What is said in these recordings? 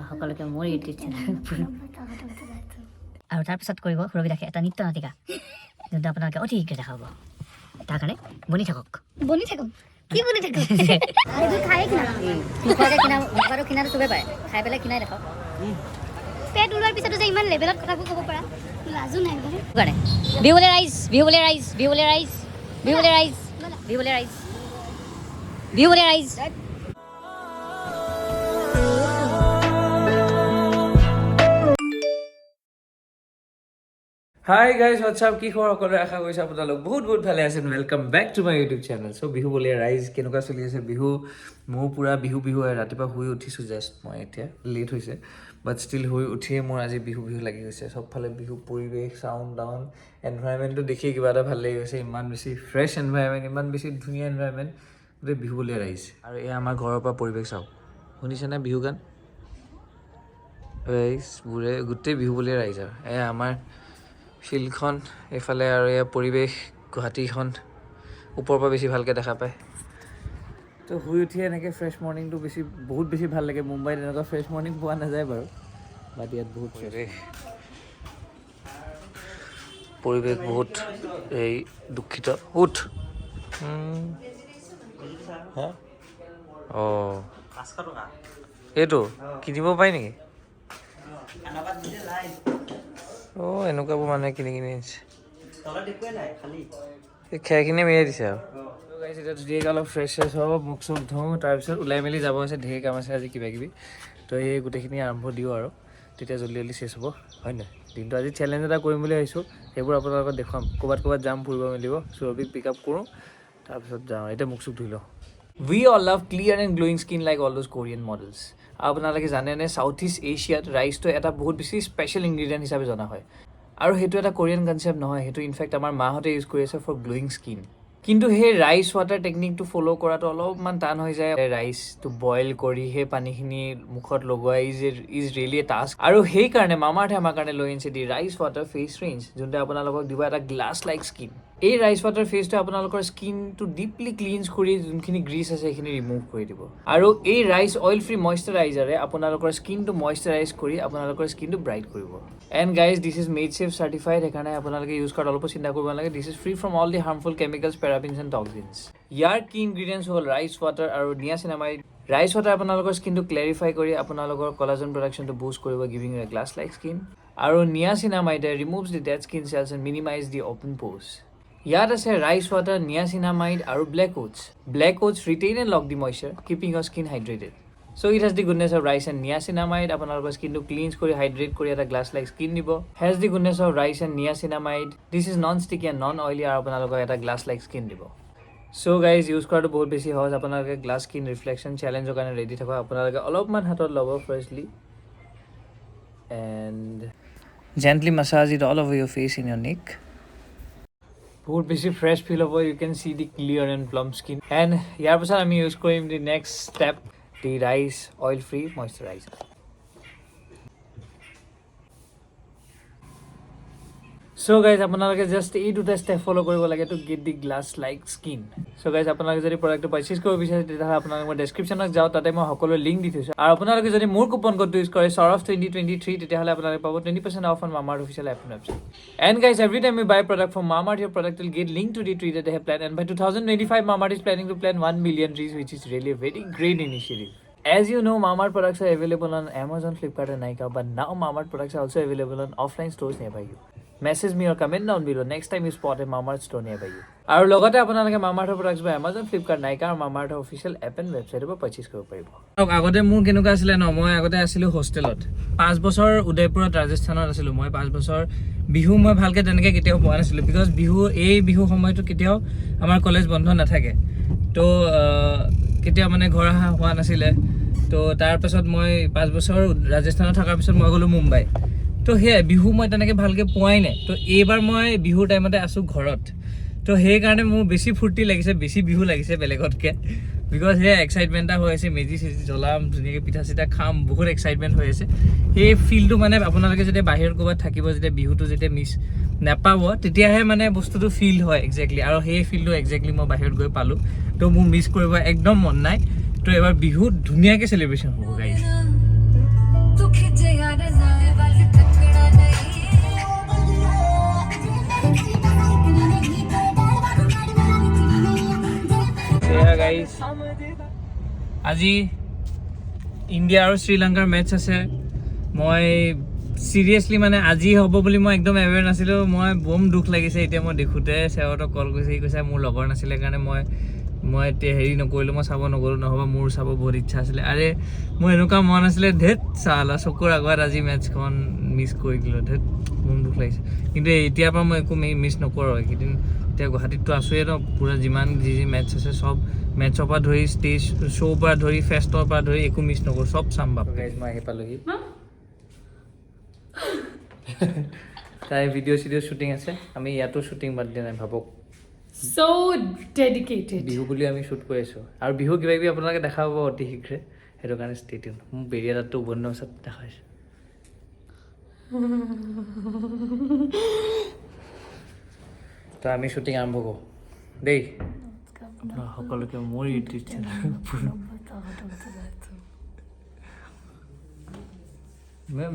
সকলোকে মোৰ YouTube channel আৰু তাৰপিছত কৰিব সুৰবিদাসে এটা নৃত্য নাটিকা যোনটো আপোনালোকে অতি শীঘ্ৰে দেখা হ'ব তাৰ কাৰণে বনি থাকক কি বনি থাকক এইটো খাই কিনা কিনাটো চবেই পায় খাই পেলাই কিনাই দেখাওক পেট ওলোৱাৰ পিছতো যে ইমান লেভেলত কথাবোৰ ক'ব পৰা লাজো নাই কাৰণে বিহুলে ৰাইজ বিহুলে ৰাইজ বিহুলে ৰাইজ বিহুলে ৰাইজ বিহুলে ৰাইজ বিহুলে ৰাইজ Hi guys, what's up? কি খবৰ সকলোৰে আশা কৰিছো আপোনালোক বহুত ভালে আছেন welcome back to my YouTube channel so Bihu বলে ৰাইজ কেনেকুৱা চলি আছে বিহু মোৰ পুৰা বিহু ৰাতিপুৱা শুই উঠিছো জাস্ট মই এতিয়া লেট হৈছে বাট ষ্টিল শুই উঠিয়ে মোৰ আজি বিহু লাগি গৈছে সবফালে বিহু পৰিৱেশ সাউন্ড ডাউন এনভায়ৰনমেন্টটো দেখি কিবা এটা ভাল লাগি গৈছে ইমান বেছি ফ্ৰেছ এনভায়ৰনমেন্ট ইমান বেছি ধুনীয়া এনভায়ৰনমেন্ট গোটেই বিহু বলে ৰাইজ আৰু এই আমাৰ ঘৰৰ পৰা পৰিৱেশ চাওক শুনিছেনে বিহু গান ৰাইজ বুৰে গোটেই বিহু বলে ৰাইজ আৰু এই আমাৰ ফিল্ডখন এফালে আৰু এয়া পৰিৱেশ গুৱাহাটীখন ওপৰৰ পৰা বেছি ভালকৈ দেখা পায় তো শুই উঠি এনেকৈ ফ্ৰেছ মৰ্ণিংটো বহুত বেছি ভাল লাগে মুম্বাইত এনেকুৱা ফ্ৰেছ মৰ্ণিং পোৱা নাযায় বাৰু বাট ইয়াত বহুত পৰিৱেশ বহুত এই দুখিত উঠ অঁ এইটো কিনিব পাৰি নেকি অঁ এনেকুৱাবোৰ মানুহে কিনি আনিছে এই খেৰখিনি মিলাই দিছে আৰু এতিয়া ধুনীয়াকৈ অলপ ফ্ৰেছ হ'ব মুখ চুখ ধুওঁ তাৰপিছত ওলাই মেলি যাব আছে ঢেৰ কাম আছে আজি কিবা কিবি তো এই গোটেইখিনি আৰম্ভ দিওঁ আৰু তেতিয়া জল্দি চেছ হ'ব হয় নহয় দিনটো আজি চেলেঞ্জ এটা কৰিম বুলি ভাবিছোঁ সেইবোৰ আপোনালোকক দেখুৱাম ক'ৰবাত যাম ফুৰিব মেলিব সুৰভিক পিক আপ কৰোঁ তাৰপিছত যাওঁ এতিয়া মুখ চুখ ধুই লওঁ We all love clear and glowing skin like all those Korean models. আপোনালোকে জানেনে সাউথ ইষ্ট এছিয়াত ৰাইচটো এটা বহুত বেছি স্পেচিয়েল ইনগ্ৰিডিয়েণ্ট হিচাপে জনা হয় আৰু সেইটো এটা কোৰিয়ান কনচেপ্ট নহয় সেইটো ইনফেক্ট আমাৰ মাহঁতে ইউজ কৰি আছে ফৰ গ্লোয়িং স্কিন কিন্তু সেই ৰাইচ ৱাটাৰ টেকনিকটো ফ'ল' কৰাটো অলপমান টান হৈ যায় ৰাইচটো বইল কৰি সেই পানীখিনি মুখত লগোৱা ইজ ৰিয়েলি এ টাস্ক আৰু সেইকাৰণে মামাআৰ্থে আমাৰ কাৰণে লৈ আনিছে দি ৰাইচ ৱাটাৰ ফেচ ৰেঞ্জ যোনটো আপোনালোকক দিব এটা গ্লাছ লাইক স্কিন এই ৰাইচ ৱাটাৰ ফেচটো আপোনালোকৰ স্কিনটো ডিপলি ক্লিনছ কৰি যোনখিনি গ্ৰীচ আছে সেইখিনি ৰিমুভ কৰি দিব আৰু এই ৰাইচ অইল ফ্ৰী মইশ্চাৰাইজাৰে আপোনালোকৰ স্কিনটো মইশ্চাৰাইজ কৰি আপোনালোকৰ স্কিনটো ব্ৰাইট কৰিব and guys this is made safe certified সেইকাৰণে আপোনালোকে ইউজ কৰাত অলপো চিন্তা কৰিব নালাগে this is free from all the harmful chemicals parabens and toxins ইয়াৰ কি ইনগ্ৰিডিয়েণ্টছ হ'ল ৰাইচ ৱাটাৰ আৰু নিয়াচিনামাইড ৰাইচ ৱাটাৰ আপোনালোকৰ স্কিনটো ক্লেৰিফাই কৰি আপোনালোকৰ কলাজেন প্ৰডাকশ্যনটো বুষ্ট কৰিব giving a glass like skin আৰু নিয়াচিনামাইডে removes the dead skin cells and minimize the open pores ইয়াত আছে ৰাইচ ৱাটাৰ নিয়াচিনামাইড আৰু black oats retain and lock the moisture keeping your skin hydrated So it has the goodness of rice and niacinamide আপোনালোকৰ স্কিনটো ক্লিনছ কৰি hydrate কৰি এটা glass like skin দিব has the goodness of rice and niacinamide this is non sticky and non oily আৰু আপোনালোকক এটা glass like skin দিব so guys use কৰাটো বহুত বেছি সহজ আপোনালোকে গ্লাছ স্কিন ৰিফ্লেকশ্যন চেলেঞ্জৰ কাৰণে ৰেডি থাকক আপোনালোকে অলপমান হাতত ল'ব ফাৰ্ষ্টলি and gently massage it all over your face in your neck বহুত বেছি ফ্ৰেছ ফিল হ'ব you can see the clear and plump skin and ইয়াৰ পাছত আমি ইউজ কৰিম the next step the rice oil free moisturiser so guys আপোনালোকে just এই দুটা ষ্টেপ ফ'ল' কৰিব লাগে to get the glass like skin so guys আপোনালোকে যদি প্ৰডাক্টটো পাৰ্চেছ কৰিব বিচাৰে তেতিয়াহ'লে আপোনালোকে মই ডেছক্ৰিপশ্যনত যাওঁ তাতে মই সকলো লিংক দি থৈছোঁ আৰু আপোনালোকে যদি মোৰ কুপন কোডটো ইউজ কৰে সৰফ 2023 তেতিয়াহ'লে আপোনালোকে পাব 20% off on Mamaearth official app and website and guys every time you buy product from Mamaearth your product will get linked to the tree that they have planned and by 2025 Mamaearth is planning to plant 1 million trees which is really a very great initiative. As you know, MamaEarth products are available on Amazon, Flipkart and Nykaa, but now MamaEarth products are also available on offline stores nearby you. Message me or comment down below next time you spot a MamaEarth store nearby you. আৰু লগতে আপোনালোকে MamaEarth products by Amazon, Flipkart, Nykaa আৰু MamaEarth official app and website পৰা purchase কৰিব পাৰিব। আগতে মোৰ কেনেকুৱা আছিলে ন মই আগতে আছিলোঁ হোষ্টেলত 5 বছৰ উদয়পুৰত ৰাজস্থানত আছিলোঁ মই 5 বছৰ বিহু মই ভালকৈ তেনেকৈ কেতিয়াও পোৱা নাছিলোঁ বিকজ বিহু সময়টো কেতিয়াও আমাৰ কলেজ বন্ধ নাথাকে তো কেতিয়াও মানে ঘৰ অহা হোৱা নাছিলে তো তাৰপাছত মই 5 বছৰ ৰাজস্থানত থকাৰ পিছত মই গ'লোঁ মুম্বাই তো সেয়াই বিহু মই তেনেকৈ ভালকৈ পোৱাই নাই তো এইবাৰ মই বিহুৰ টাইমতে আছোঁ ঘৰত তো সেইকাৰণে মোৰ বেছি ফূৰ্তি লাগিছে বেছি বিহু লাগিছে বেলেগতকৈ বিকজ সেয়া এক্সাইটমেণ্ট এটা হৈ আছে মেজি চেজি জ্বলাম ধুনীয়াকৈ পিঠা চিঠা খাম বহুত এক্সাইটমেণ্ট হৈ আছে সেই ফিলটো মানে আপোনালোকে যেতিয়া বাহিৰত ক'ৰবাত থাকিব যেতিয়া বিহুটো যেতিয়া মিছ নাপাব তেতিয়াহে মানে বস্তুটো ফিল হয় একজেক্টলি আৰু সেই ফিলটো একজেক্টলি মই বাহিৰত গৈ পালোঁ তো মোৰ মিছ কৰিব একদম মন নাই তো এবাৰ বিহু ধুনীয়াকৈ চেলিব্ৰেশ্যন হ'ব গাইজ গাইজ আজি ইণ্ডিয়া আৰু শ্ৰীলংকাৰ মেটচ আছে মই চিৰিয়াছলি মানে আজি হ'ব বুলি মই একদম এৱেৰ নাছিলোঁ মই বম দুখ লাগিছে এতিয়া মই দেখোঁতে চেৱতক কল কৰিছে সি কৈছে মোৰ লগৰ নাছিলে কাৰণে মই এতিয়া হেৰি নকৰিলোঁ মই চাব নগ'লোঁ নহ'বা মোৰ চাব বহুত ইচ্ছা আছিলে আৰে মোৰ এনেকুৱা মন আছিলে ধেত চালা চকুৰ আগত আজি মেটচখন মিছ কৰি দিলোঁ ধেত বম দুখ লাগিছে কিন্তু এতিয়াৰ পৰা মই একো মিছ নকৰোঁ এইকেইদিন এতিয়া গুৱাহাটীততো আছোঁৱে ন পূৰা যিমান যি মেটচ আছে চব মেটচৰ পৰা ধৰি ষ্টেজ শ্ব' পৰা ধৰি ফেষ্টৰ পৰা ধৰি একো মিছ নকৰোঁ চব চাম বাপ মই আহি পালোহি তাই ভিডিঅ' শ্বুটিং আছে আমি ইয়াতো শ্বুটিং বাদ দিয়া নাই ভাবক so dedicated বিহু বুলি আমি শ্বুট কৰি আছোঁ আৰু বিহু কিবা কিবি আপোনালোকে দেখা পাব অতি শীঘ্ৰে সেইটো কাৰণে ষ্টে টিউন মোৰ বেৰিয়া তাতটো বন্ধ পাছত দেখাইছোঁ তো আমি শ্বুটিং আৰম্ভ কৰোঁ দেই সকলোকে মোৰ ইউটিউব চেনেল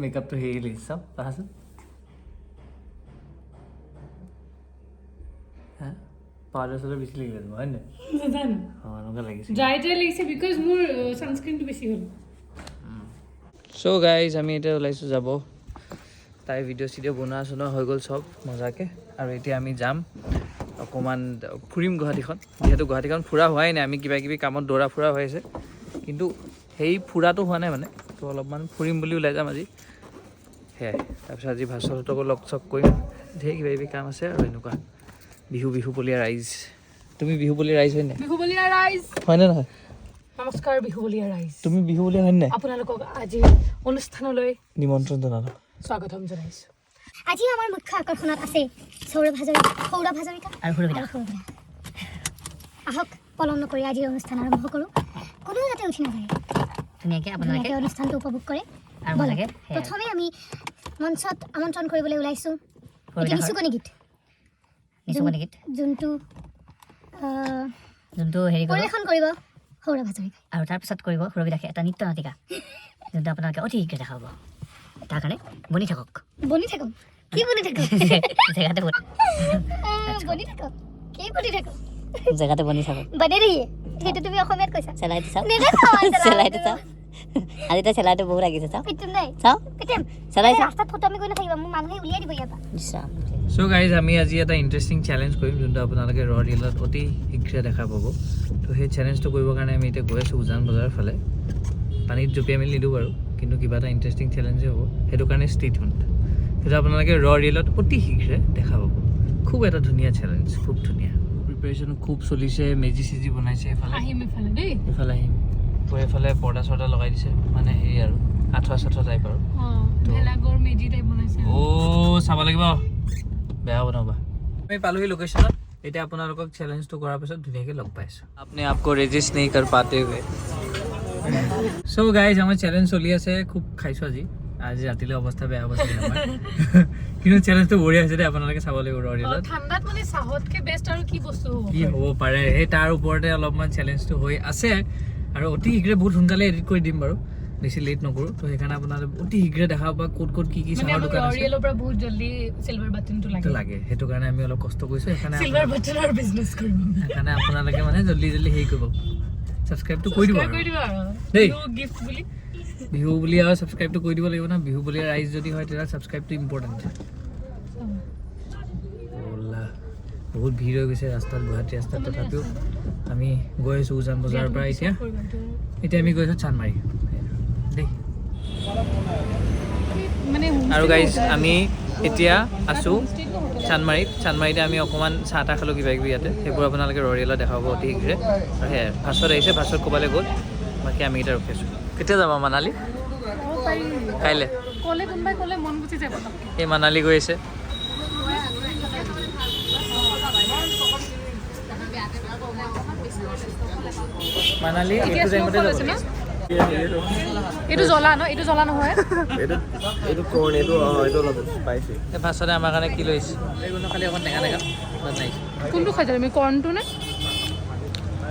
মেকআপটো হেৰি লাগিছে চাওক আহাচোন পাউডাৰ চাউডাৰ বেছি লাগিলে হয় নাই জানো অঁ এনেকুৱা লাগিছে ড্ৰাই লাগিছে বিকজ মোৰ ছানস্ক্ৰীনটো বেছি হ'ল চ' গাইজ আমি এতিয়া ওলাইছোঁ যাব তাই ভিডিঅ' চিডিঅ' বনোৱা চনোৱা হৈ গ'ল চব মজাকৈ আৰু এতিয়া আমি যাম অকণমান ফুৰিম গুৱাহাটীখন যিহেতু গুৱাহাটীখন ফুৰা হোৱাই নাই আমি কিবা কিবি কামত দৌৰা ফুৰা হৈ আছে কিন্তু সেই ফুৰাটো হোৱা নাই মানে তো অলপমান ফুৰিম বুলি ওলাই যাম আজি সেয়াই তাৰপিছত আজি ভাস্বৰহঁতকো লগ চগ কৰিম ধেৰ কিবা কিবি কাম আছে আৰু এনেকুৱা বিহুবলীয়া ৰাইজ তুমি বিহুবলীয়া ৰাইজ হয় নাই বিহুবলীয়া ৰাইজ হয়নে নহয় নমস্কাৰ বিহুবলীয়া ৰাইজ তুমি বিহুবলীয়া হয় নাই আপোনালোকক আজি অনুষ্ঠানলৈ নিমন্ত্ৰণ জনালোঁ স্বাগতম জনাইছোঁ আজি আমাৰ মুখ্য আকৰ্ষণত আছে সৌৰভ হাজৰিকা আৰু সৌৰভিতা আহক পলম নকৰি আজিৰ অনুষ্ঠান আৰম্ভ কৰোঁ কোনো যাতে উঠি নাযায় ধুনীয়াকৈ আপোনালোকে অনুষ্ঠানটো উপভোগ কৰে আৰু লাগে প্ৰথমে আমি মঞ্চত আমন্ত্ৰণ কৰিবলৈ ওলাইছোঁ নিচুকনি গীত যোনটো হেৰি পৰিৱেশন কৰিব সৌৰভ হাজৰিকা আৰু তাৰপিছত কৰিব সৌৰভিতাকে এটা নৃত্য নাটিকা যোনটো আপোনালোকে অতি শীঘ্ৰে দেখা পাব তাৰ কাৰণে বনি থাকক কি বনি থাকক জেগাতে বনি থাকক কি বনি থাকক জেগাতে বনি থাকক বনে ৰহিয়ে সেইটো তুমি অসমীয়াত কৈছা চেলাইটো চাওক আজি তই চেলাইটো বহুত লাগিছে চাওক চেলাই ৰাস্তাত ফটো আমি গৈ নাথাকিবা মোক মানুহে উলিয়াই দিব ইয়াৰ পৰা চ' গাইজ আমি আজি এটা ইণ্টাৰেষ্টিং চেলেঞ্জ কৰিম যোনটো আপোনালোকে ৰ ৰিলত অতি শীঘ্ৰে দেখা পাব তো সেই চেলেঞ্জটো কৰিবৰ কাৰণে আমি এতিয়া গৈ আছোঁ উজান বজাৰৰ ফালে পানীত জঁপিয়াই মেলি নিদিওঁ বাৰু কিন্তু কিবা এটা ইণ্টাৰেষ্টিং চেলেঞ্জে হ'ব সেইটো কাৰণে ষ্টে টিউন সেইটো আপোনালোকে ৰ ৰিলত অতি শীঘ্ৰে দেখা পাব খুব এটা ধুনীয়া চেলেঞ্জ খুব ধুনীয়া প্ৰিপেৰেশ্যন খুব চলিছে মেজি চেজি বনাইছে এইফালে এইফালে আহিম তো এইফালে পৰ্দা চৰ্দা লগাই দিছে মানে হেৰি আৰু আঠুৱা চাঠুৱা টাইপ আৰু চাব লাগিব বেয়া বনাবা আমি পালোহি লোকেশ্যনত এতিয়া আপোনালোকক চেলেঞ্জটো কৰাৰ পিছত ধুনীয়াকৈ লগ পাইছোঁ আপুনি আপকো ৰেজিষ্ট নেহি কৰ পাতে হুৱে চ' গাইজ আমাৰ চেলেঞ্জ চলি আছে খুব খাইছোঁ আজি ৰাতিলৈ অৱস্থা বেয়া হ'ব চাগে আমাৰ কিন্তু চেলেঞ্জটো বঢ়িয়া হৈছে দেই আপোনালোকে চাব লাগিব ৰিলত ঠাণ্ডাত মানে চাহতকে বেষ্ট আৰু কি বস্তু হ'ব কি হ'ব পাৰে সেই তাৰ ওপৰতে অলপমান চেলেঞ্জটো হৈ আছে আৰু অতি শীঘ্ৰে বহুত সোনকালে এডিট কৰি দিম বাৰু বেছি লেট নকৰোঁ তো সেইকাৰণে আপোনালোকে অতি শীঘ্ৰে দেখা পাব ক'ত কি চাহৰ দোকান আছে বহুত জলদি চিলভাৰ বাটনটো লাগে সেইটো কাৰণে আমি অলপ কষ্ট কৰিছোঁ সেইকাৰণে চিলভাৰ বাটনৰ বিজনেছ কৰিম সেইকাৰণে আপোনালোকে মানে জল্দি হেৰি কৰিব ছাবস্ক্ৰাইবটো কৰি দিব দেই গিফ্ট বুলি বিহু বুলি আৰু ছাবস্ক্ৰাইবটো কৰি দিব লাগিব ন বিহু বুলি ৰাইজ যদি হয় তেতিয়া ছাবস্ক্ৰাইবটো ইম্পৰ্টেণ্ট বহুত ভিৰ হৈ গৈছে ৰাস্তাত গুৱাহাটী ৰাস্তাত তথাপিও আমি গৈ আছোঁ উজান বজাৰৰ পৰা এতিয়া আমি গৈ আছোঁ চানমাৰী দেই আৰু গাইজ আমি এতিয়া আছোঁ চানমাৰীতে আমি অকণমান চাহ তাহ খালোঁ কিবা কিবি ইয়াতে সেইবোৰ আপোনালোকে ৰৰিয়েলত দেখাব অতি শীঘ্ৰে আৰু সেয়াই ভাস্বত আহিছে ভাস্বত ক'বালৈ গ'ল বাকী আমি এতিয়া ৰখি আছোঁ কেতিয়া যাবা মানালী কাইলৈ এই মানালী গৈ আছে মানালী এইটো টাইমতে যাব এইটো জ্বলা ন এইটো জ্বলা নহয় এইটো কৰ্ণ এইটো অলপ স্পাইচি ভাস্বতে আমাৰ কাৰণে কি লৈছে এইবোৰ খালি অকণ টেঙা নাই কোনটো খাইছা তুমি কৰ্ণটো নে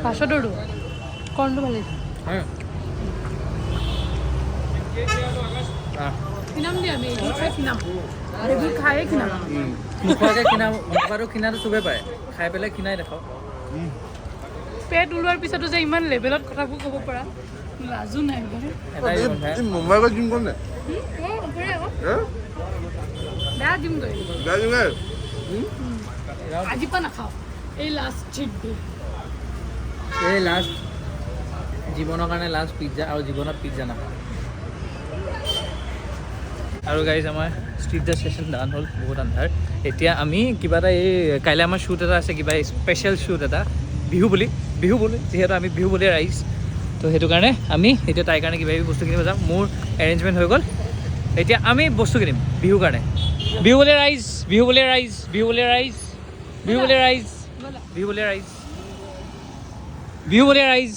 ভাস্বৰটো কৰ্ণটো ভাল লাগিছে কিনাম দিয়া আমি এইবোৰ খাই কিনাম এইবোৰ খায়ে কিনাম নোখোৱাকৈ কিনাটো চবেই পাৰে খাই পেলাই কিনাই দেখাওঁ পেট ওলোৱাৰ পিছতো যে ইমান লেভেলত কথাবোৰ ক'ব পৰা লাজো নাই মুম্বাই জিম কৰ নে বেয়া জিম কৰি আজি পৰা নাখাওঁ এই লাষ্ট চিট ডে এই লাষ্ট জীৱনৰ কাৰণে লাষ্ট পিজ্জা আৰু জীৱনত পিজ্জা নাখাওঁ আৰু গাইজ আমাৰ ষ্ট্ৰীট দ্য ষ্টেচন ডান হ'ল বহুত আন্ধাৰ এতিয়া আমি কিবা এটা এই কাইলৈ আমাৰ শ্বুট এটা আছে কিবা স্পেচিয়েল শ্বুট এটা বিহু বুলি যিহেতু আমি বিহু বুলি ৰাইজ তো সেইটো কাৰণে আমি এতিয়া তাইৰ কাৰণে কিবা কিবি বস্তু কিনিব যাম মোৰ এৰেঞ্জমেণ্ট হৈ গ'ল এতিয়া আমি বস্তু কিনিম বিহুৰ কাৰণে বিহু বুলি ৰাইজ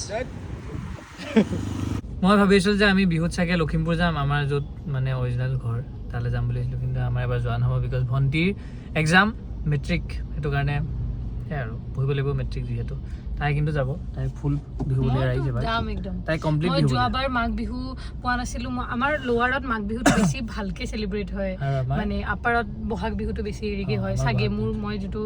মই ভাবিছিলোঁ যে আমি বিহুত চাগে লখিমপুৰ যাম আমাৰ য'ত মানে অৰিজিনেল ঘৰ তালৈ যাম বুলি ভাবিছিলোঁ কিন্তু আমাৰ এবাৰ যোৱা নহ'ব বিকজ ভণ্টিৰ এক্সাম মেট্ৰিক সেইটো কাৰণে সেয়াই আৰু পঢ়িব লাগিব মেট্ৰিক যিহেতু তাই কিন্তু যাব তাই ফুল বিহু বুলি ৰাইজ এবাৰ তাই কমপ্লিট বিহু যোৱাবাৰ মাঘ বিহু পোৱা নাছিলোঁ আমাৰ লোৱাৰত মাঘ বিহুটো বেছি ভালকৈ চেলিব্ৰেট হয় মানে আপাৰত বহাগ বিহুটো বেছি হেৰিকৈ হয় চাগে মই যিটো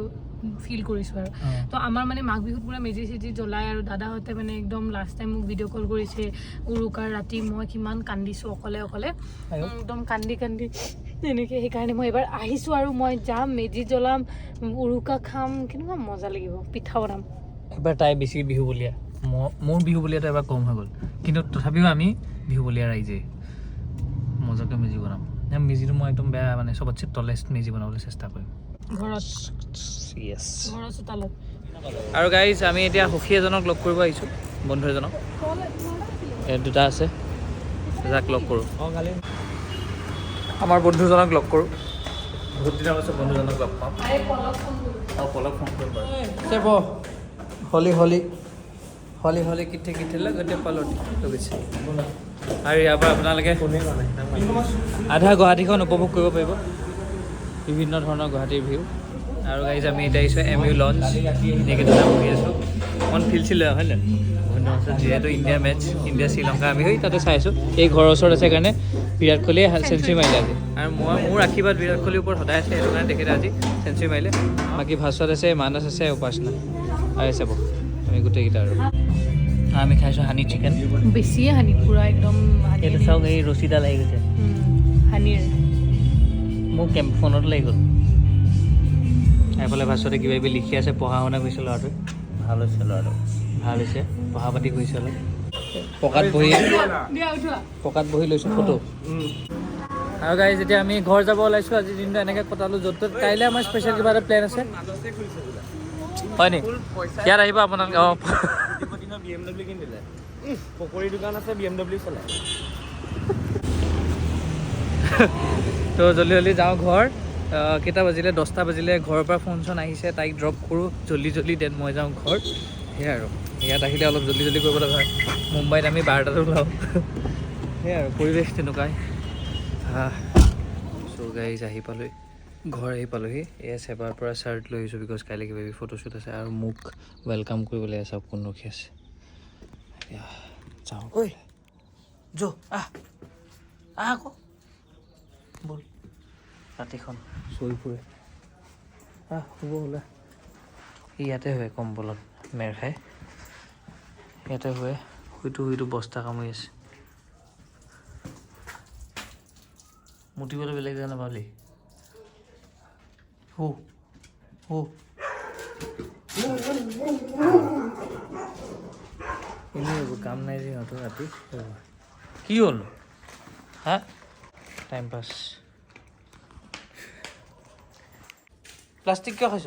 ফিল কৰিছোঁ আৰু তো আমাৰ মানে মাঘ বিহুত পুৰা মেজি চেজি জ্বলাই আৰু দাদাহঁতে মানে একদম লাষ্ট টাইম মোক ভিডিঅ' কল কৰিছে উৰুকাৰ ৰাতি মই কিমান কান্দিছোঁ অকলে একদম কান্দি তেনেকৈ সেইকাৰণে মই এইবাৰ আহিছোঁ আৰু মই যাম মেজি জ্বলাম উৰুকা খাম কেনেকুৱা মজা লাগিব পিঠা বনাম এবাৰ তাই বেছি বিহু বুলীয়া মোৰ বিহু বুলীয়াটো এবাৰ কম হৈ গ'ল কিন্তু তথাপিও আমি বিহু বুলীয়া ৰাইজে মজাকৈ মেজি বনাম মেজিটো মই একদম বেয়া মানে চবতছে তলেষ্ট মেজি বনাবলৈ চেষ্টা কৰিম আৰু গাইজ আমি এতিয়া সখী এজনক লগ কৰিব আহিছোঁ বন্ধু এজনক দুটা আছে যাক লগ কৰোঁ আমাৰ বন্ধুজনক লগ কৰোঁ বহুত দিনৰ পাছত বন্ধুজনক লগ পাম পলক ফোন কৰিম বাৰু হলি কিঠে লগতে পালটি লগিছে আৰু ইয়াৰ পৰা আপোনালোকে আধা গুৱাহাটীখন উপভোগ কৰিব পাৰিব বিভিন্ন ধৰণৰ গুৱাহাটীৰ ভিউ আৰু গাইজ আমি এতিয়া আহিছোঁ MU লঞ্চ এনেকৈ দুটা বহি আছোঁ অকণ ফিল্ড হয় নাই যিহেতু ইণ্ডিয়া মেটচ ইণ্ডিয়া শ্ৰীলংকা আমি হৈ তাতে চাইছোঁ এই ঘৰৰ ওচৰত আছে কাৰণে বিৰাট কোহলিয়ে চেঞ্চুৰী মাৰিলে আজি আৰু মোৰ আশীৰ্বাদ বিৰাট কোহলিৰ ওপৰত সদায় আছে সেইটো কাৰণে তেখেতে আজি চেঞ্চুৰী মাৰিলে বাকী ভাস্বত আছে মানস আছে উপাসনা আৰু চাব আমি গোটেইকেইটা আৰু আমি খাইছোঁ হানি চিকেন বেছিয়ে হানি পুৰা একদম এইটো চাওক এই ৰছীডাল আহি গৈছে হানিৰ মোক ফোনত লাগি গ'ল এইফালে ভাস্বতে কিবা কিবি লিখি আছে পঢ়া শুনা কৰিছে ল'ৰাটোৱে ভাল হৈছে পঢ়া পাতি কৰিছে অলপ পকাত বহি লৈছোঁ ফটো আৰু গাইজ যেতিয়া আমি ঘৰ যাব ওলাইছোঁ আজিৰ দিনটো এনেকৈ কটালোঁ য'ত ত'ত কাইলৈ আমাৰ স্পেচিয়েল কিবা এটা প্লেন আছে হয় নি ইয়াত আহিব আপোনালোকে অঁ BMW কিনিলে পকৰী দোকান আছে BMW চলায় তো জল্দি যাওঁ ঘৰ কেইটা বাজিলে 10টা বাজিলে ঘৰৰ পৰা ফোন চোন আহিছে তাইক ড্ৰপ কৰোঁ জল্দি দেন মই যাওঁ ঘৰ সেয়াই আৰু ইয়াত আহিলে অলপ জল্দি কৰিব লগা হয় মুম্বাইত আমি 12টাত ওলাওঁ সেয়াই আৰু পৰিৱেশ তেনেকুৱাই চ' গাইজ ঘৰ আহি পালোহি এয়া চেবাৰ পৰা চাৰ্ট লৈ আহিছোঁ বিকজ কাইলৈ কিবা ফটোশ্বুট আছে আৰু মোক ৱেলকাম কৰিবলৈ চব কোন ৰখি আছে যাওঁ ঐ আহ আকৌ ব'ল ৰাতিখন চৈ ফুৰে শুব ওলা ইয়াতে হয় কম্বলত মেৰ খাই ইয়াতে হয় শুইটো বস্তা কামুৰি আছে মুতিবলৈ বেলেগ জেগা নাপালি এনেই এইবোৰ কাম নাই যে সিহঁতৰ ৰাতি কি হ'ল টাইম পাছ প্লাষ্টিক কিয় খাইছ